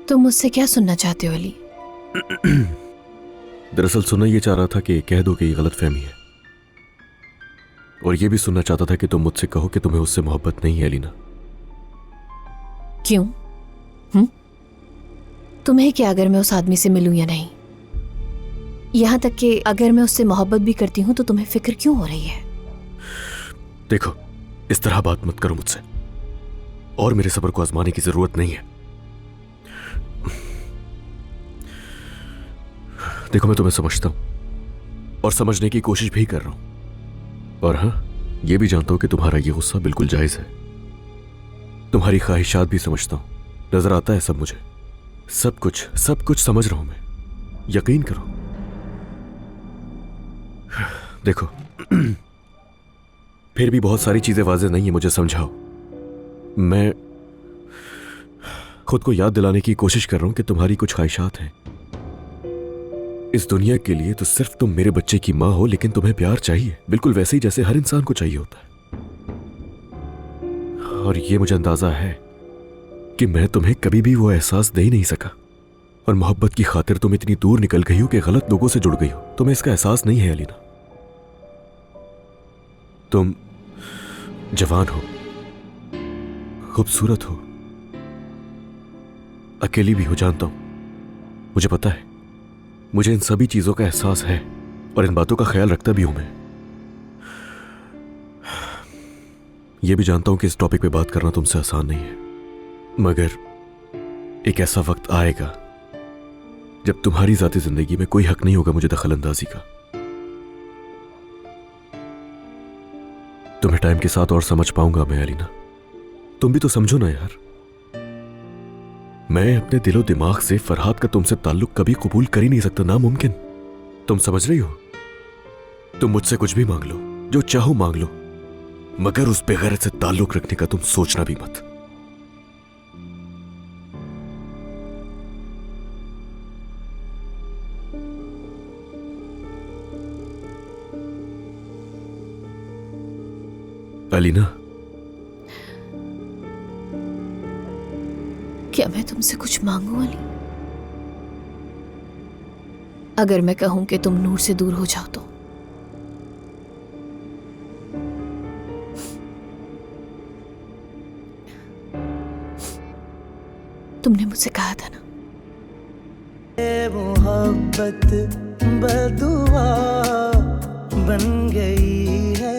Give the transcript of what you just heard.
तुम मुझसे क्या सुनना चाहते हो अली? दरअसल सुनना ये चाह रहा था कि कह दो कि ये गलत फहमी है, और ये भी सुनना चाहता था कि तुम मुझसे कहो कि तुम्हें उससे मोहब्बत नहीं है अलीना। क्यों? तुम्हें क्या अगर मैं उस आदमी से मिलूं या नहीं? यहां तक कि अगर मैं उससे मोहब्बत भी करती हूं तो तुम्हें फिक्र क्यों हो रही है? देखो, इस तरह बात मत करो मुझसे, और मेरे सब्र को आजमाने की जरूरत नहीं है। देखो, मैं तुम्हें समझता हूं और समझने की कोशिश भी कर रहा हूं, और हां, यह भी जानता हूं कि तुम्हारा यह गुस्सा बिल्कुल जायज है। तुम्हारी ख्वाहिशात भी समझता हूं, नजर आता है सब मुझे, सब कुछ समझ रहा हूं मैं, यकीन करो। देखो, फिर भी बहुत सारी चीजें वाज़ेह नहीं है, मुझे समझाओ। मैं खुद को याद दिलाने की कोशिश कर रहा हूं कि तुम्हारी कुछ ख्वाहिशात हैं। इस दुनिया के लिए तो सिर्फ तुम मेरे बच्चे की मां हो, लेकिन तुम्हें प्यार चाहिए, बिल्कुल वैसे ही जैसे हर इंसान को चाहिए होता है। और ये मुझे अंदाजा है कि मैं तुम्हें कभी भी वो एहसास दे ही नहीं सका, और मोहब्बत की खातिर तुम इतनी दूर निकल गई हो कि गलत लोगों से जुड़ गई हो। तुम्हें इसका एहसास नहीं है अलीना। तुम जवान हो, खूबसूरत हो, अकेली भी हो, जानता हूं, मुझे पता है, मुझे इन सभी चीजों का एहसास है, और इन बातों का ख्याल रखता भी हूं मैं। यह भी जानता हूं कि इस टॉपिक पे बात करना तुमसे आसान नहीं है, मगर एक ऐसा वक्त आएगा जब तुम्हारी जाती जिंदगी में कोई हक नहीं होगा मुझे दखल अंदाजी का। तुम्हें टाइम के साथ और समझ पाऊंगा मैं अलीना। तुम भी तो समझो ना यार, मैं अपने दिलो दिमाग से फरहाद का तुमसे ताल्लुक कभी कबूल कर ही नहीं सकता, नामुमकिन। तुम समझ रही हो? तुम मुझसे कुछ भी मांग लो, जो चाहो मांग लो, मगर उस बेगैरत से ताल्लुक रखने का तुम सोचना भी मत। अलीना, क्या मैं तुमसे कुछ मांगू अली? अगर मैं कहूं कि तुम नूर से दूर हो जाओ तो? तुमने मुझसे कहा था ना, मोहब्बत बदुआ बन गई है